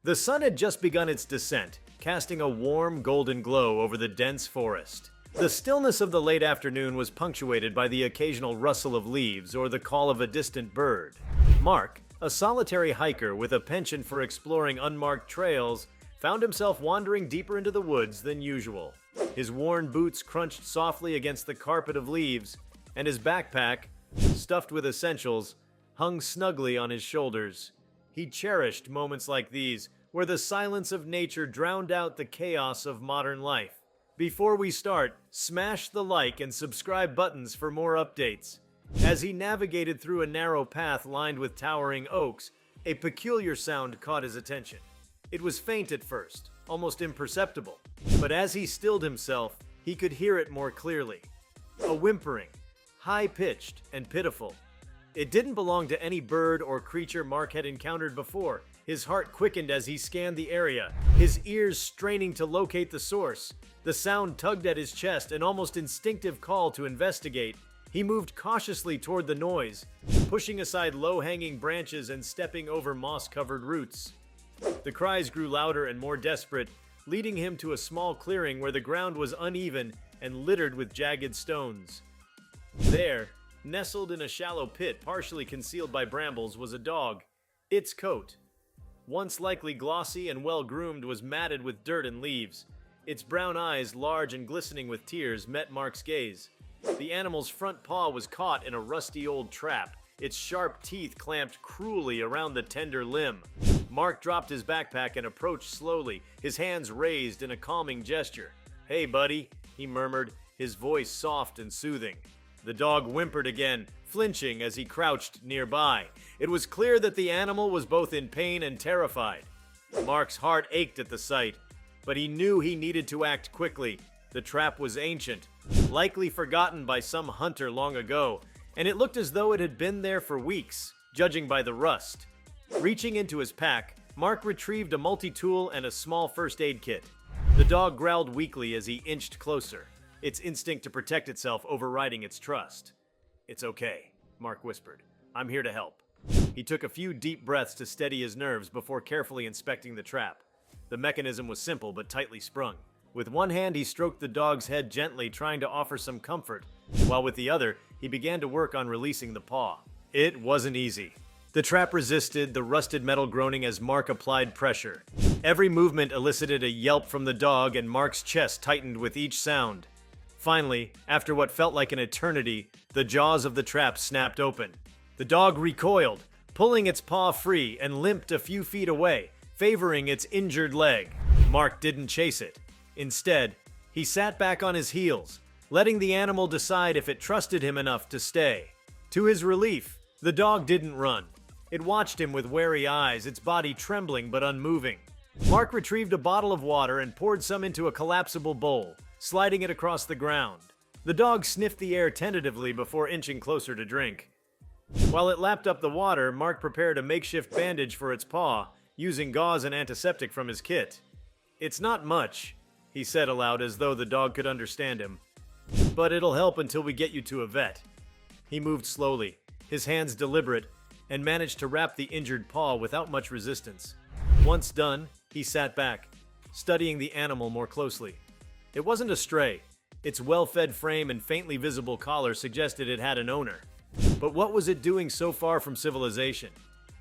The sun had just begun its descent, casting a warm, golden glow over the dense forest. The stillness of the late afternoon was punctuated by the occasional rustle of leaves or the call of a distant bird. Mark, a solitary hiker with a penchant for exploring unmarked trails, found himself wandering deeper into the woods than usual. His worn boots crunched softly against the carpet of leaves, and his backpack, stuffed with essentials, hung snugly on his shoulders. He cherished moments like these, where the silence of nature drowned out the chaos of modern life. Before we start, smash the like and subscribe buttons for more updates. As he navigated through a narrow path lined with towering oaks, a peculiar sound caught his attention. It was faint at first, almost imperceptible, but as he stilled himself, he could hear it more clearly. A whimpering, high-pitched and pitiful. It didn't belong to any bird or creature Mark had encountered before. His heart quickened as he scanned the area, his ears straining to locate the source. The sound tugged at his chest, an almost instinctive call to investigate. He moved cautiously toward the noise, pushing aside low-hanging branches and stepping over moss-covered roots. The cries grew louder and more desperate, leading him to a small clearing where the ground was uneven and littered with jagged stones. There, nestled in a shallow pit partially concealed by brambles, was a dog. Its coat, once likely glossy and well-groomed, was matted with dirt and leaves. Its brown eyes, large and glistening with tears, met Mark's gaze. The animal's front paw was caught in a rusty old trap, its sharp teeth clamped cruelly around the tender limb. Mark dropped his backpack and approached slowly, his hands raised in a calming gesture. "Hey, buddy," he murmured, his voice soft and soothing. The dog whimpered again, flinching as he crouched nearby. It was clear that the animal was both in pain and terrified. Mark's heart ached at the sight, but he knew he needed to act quickly. The trap was ancient, likely forgotten by some hunter long ago, and it looked as though it had been there for weeks, judging by the rust. Reaching into his pack, Mark retrieved a multi-tool and a small first aid kit. The dog growled weakly as he inched closer, its instinct to protect itself overriding its trust. "It's okay," Mark whispered. "I'm here to help." He took a few deep breaths to steady his nerves before carefully inspecting the trap. The mechanism was simple but tightly sprung. With one hand, he stroked the dog's head gently, trying to offer some comfort, while with the other, he began to work on releasing the paw. It wasn't easy. The trap resisted, the rusted metal groaning as Mark applied pressure. Every movement elicited a yelp from the dog, and Mark's chest tightened with each sound. Finally, after what felt like an eternity, the jaws of the trap snapped open. The dog recoiled, pulling its paw free, and limped a few feet away, favoring its injured leg. Mark didn't chase it. Instead, he sat back on his heels, letting the animal decide if it trusted him enough to stay. To his relief, the dog didn't run. It watched him with wary eyes, its body trembling but unmoving. Mark retrieved a bottle of water and poured some into a collapsible bowl, sliding it across the ground. The dog sniffed the air tentatively before inching closer to drink. While it lapped up the water, Mark prepared a makeshift bandage for its paw, using gauze and antiseptic from his kit. "It's not much," he said aloud as though the dog could understand him, "but it'll help until we get you to a vet." He moved slowly, his hands deliberate, and managed to wrap the injured paw without much resistance. Once done, he sat back, studying the animal more closely. It wasn't a stray. Its well-fed frame and faintly visible collar suggested it had an owner. But what was it doing so far from civilization?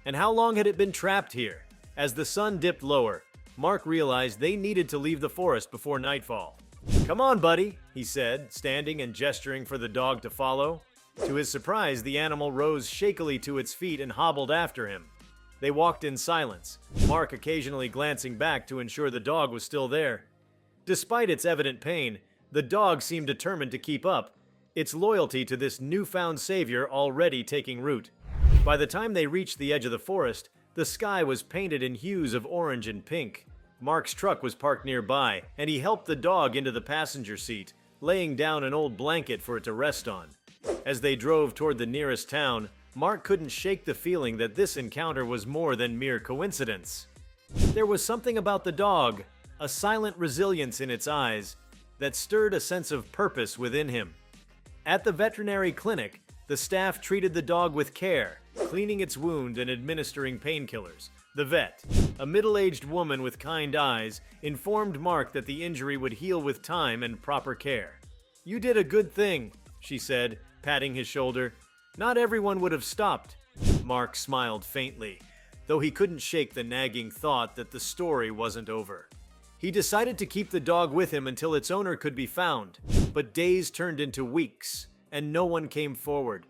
And how long had it been trapped here? As the sun dipped lower, Mark realized they needed to leave the forest before nightfall. "Come on, buddy," he said, standing and gesturing for the dog to follow. To his surprise, the animal rose shakily to its feet and hobbled after him. They walked in silence, Mark occasionally glancing back to ensure the dog was still there. Despite its evident pain, the dog seemed determined to keep up, its loyalty to this newfound savior already taking root. By the time they reached the edge of the forest, the sky was painted in hues of orange and pink. Mark's truck was parked nearby, and he helped the dog into the passenger seat, laying down an old blanket for it to rest on. As they drove toward the nearest town, Mark couldn't shake the feeling that this encounter was more than mere coincidence. There was something about the dog, a silent resilience in its eyes, that stirred a sense of purpose within him. At the veterinary clinic, the staff treated the dog with care, cleaning its wound and administering painkillers, The vet, a middle-aged woman with kind eyes, informed Mark that the injury would heal with time and proper care. "You did a good thing," she said, patting his shoulder. "Not everyone would have stopped." Mark smiled faintly, though he couldn't shake the nagging thought that the story wasn't over. He decided to keep the dog with him until its owner could be found, but days turned into weeks, and no one came forward.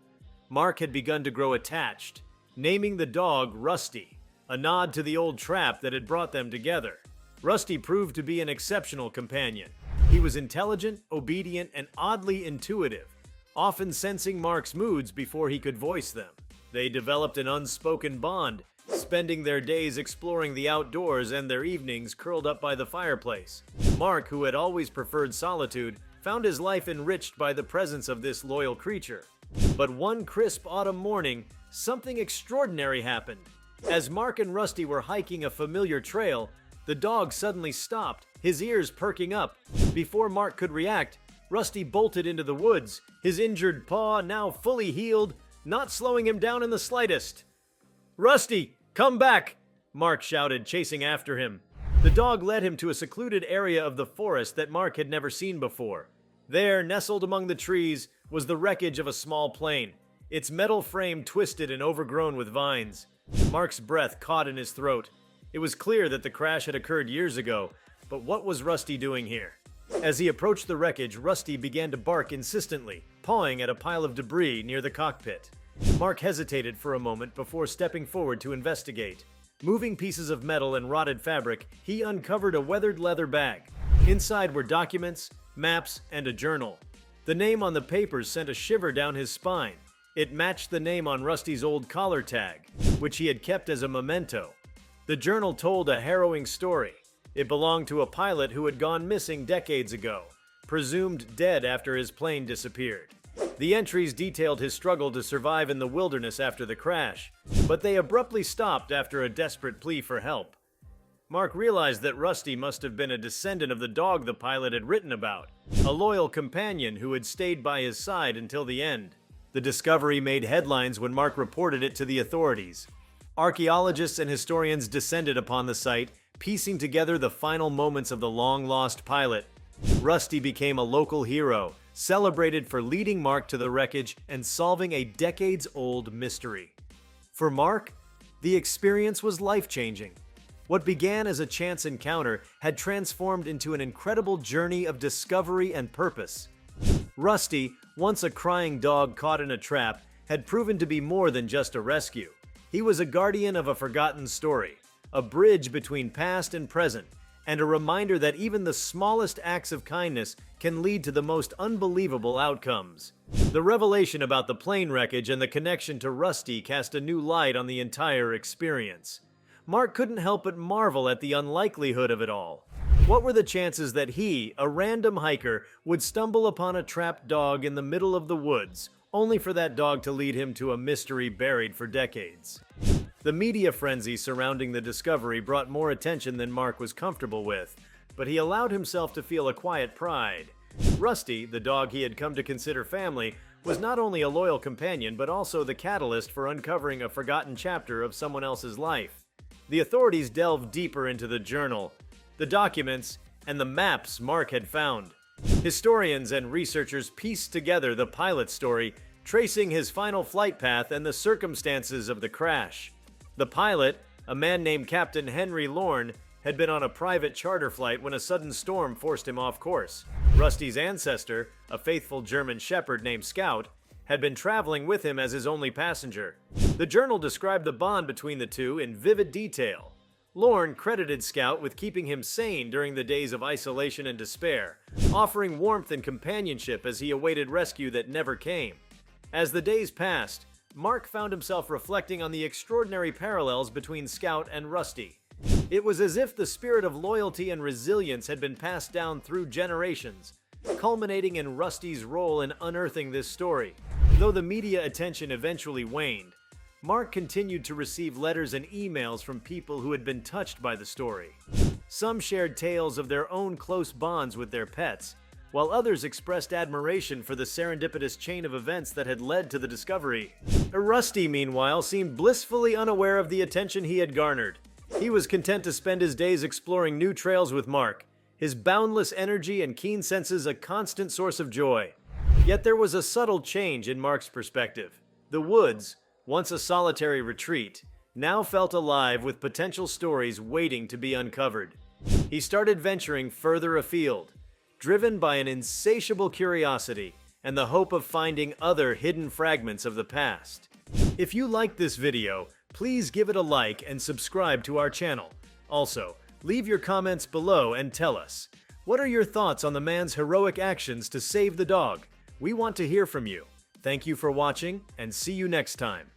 Mark had begun to grow attached, naming the dog Rusty, a nod to the old trap that had brought them together. Rusty proved to be an exceptional companion. He was intelligent, obedient, and oddly intuitive, often sensing Mark's moods before he could voice them. They developed an unspoken bond, spending their days exploring the outdoors and their evenings curled up by the fireplace. Mark, who had always preferred solitude, found his life enriched by the presence of this loyal creature. But one crisp autumn morning, something extraordinary happened. As Mark and Rusty were hiking a familiar trail, the dog suddenly stopped, his ears perking up. Before Mark could react, Rusty bolted into the woods, his injured paw now fully healed, not slowing him down in the slightest. "Rusty, come back!" Mark shouted, chasing after him. The dog led him to a secluded area of the forest that Mark had never seen before. There, nestled among the trees, was the wreckage of a small plane, its metal frame twisted and overgrown with vines. Mark's breath caught in his throat. It was clear that the crash had occurred years ago, but what was Rusty doing here? As he approached the wreckage, Rusty began to bark insistently, pawing at a pile of debris near the cockpit. Mark hesitated for a moment before stepping forward to investigate. Moving pieces of metal and rotted fabric, he uncovered a weathered leather bag. Inside were documents, maps, and a journal. The name on the papers sent a shiver down his spine. It matched the name on Rusty's old collar tag, which he had kept as a memento. The journal told a harrowing story. It belonged to a pilot who had gone missing decades ago, presumed dead after his plane disappeared. The entries detailed his struggle to survive in the wilderness after the crash, but they abruptly stopped after a desperate plea for help. Mark realized that Rusty must have been a descendant of the dog the pilot had written about, a loyal companion who had stayed by his side until the end. The discovery made headlines when Mark reported it to the authorities. Archaeologists and historians descended upon the site, piecing together the final moments of the long-lost pilot. Rusty became a local hero, celebrated for leading Mark to the wreckage and solving a decades-old mystery. For Mark, the experience was life-changing. What began as a chance encounter had transformed into an incredible journey of discovery and purpose. Rusty, once a crying dog caught in a trap, had proven to be more than just a rescue. He was a guardian of a forgotten story, a bridge between past and present, and a reminder that even the smallest acts of kindness can lead to the most unbelievable outcomes. The revelation about the plane wreckage and the connection to Rusty cast a new light on the entire experience. Mark couldn't help but marvel at the unlikelihood of it all. What were the chances that he, a random hiker, would stumble upon a trapped dog in the middle of the woods, only for that dog to lead him to a mystery buried for decades? The media frenzy surrounding the discovery brought more attention than Mark was comfortable with, but he allowed himself to feel a quiet pride. Rusty, the dog he had come to consider family, was not only a loyal companion but also the catalyst for uncovering a forgotten chapter of someone else's life. The authorities delved deeper into the journal, the documents, and the maps Mark had found. Historians and researchers pieced together the pilot's story, tracing his final flight path and the circumstances of the crash. The pilot, a man named Captain Henry Lorne, had been on a private charter flight when a sudden storm forced him off course. Rusty's ancestor, a faithful German shepherd named Scout, had been traveling with him as his only passenger. The journal described the bond between the two in vivid detail. Lorne credited Scout with keeping him sane during the days of isolation and despair, offering warmth and companionship as he awaited rescue that never came. As the days passed, Mark found himself reflecting on the extraordinary parallels between Scout and Rusty. It was as if the spirit of loyalty and resilience had been passed down through generations, culminating in Rusty's role in unearthing this story. Though the media attention eventually waned, Mark continued to receive letters and emails from people who had been touched by the story. Some shared tales of their own close bonds with their pets, while others expressed admiration for the serendipitous chain of events that had led to the discovery. Rusty, meanwhile, seemed blissfully unaware of the attention he had garnered. He was content to spend his days exploring new trails with Mark, his boundless energy and keen senses a constant source of joy. Yet there was a subtle change in Mark's perspective. The woods, once a solitary retreat, now felt alive with potential stories waiting to be uncovered. He started venturing further afield, driven by an insatiable curiosity and the hope of finding other hidden fragments of the past. If you liked this video, please give it a like and subscribe to our channel. Also, leave your comments below and tell us, what are your thoughts on the man's heroic actions to save the dog? We want to hear from you. Thank you for watching, and see you next time.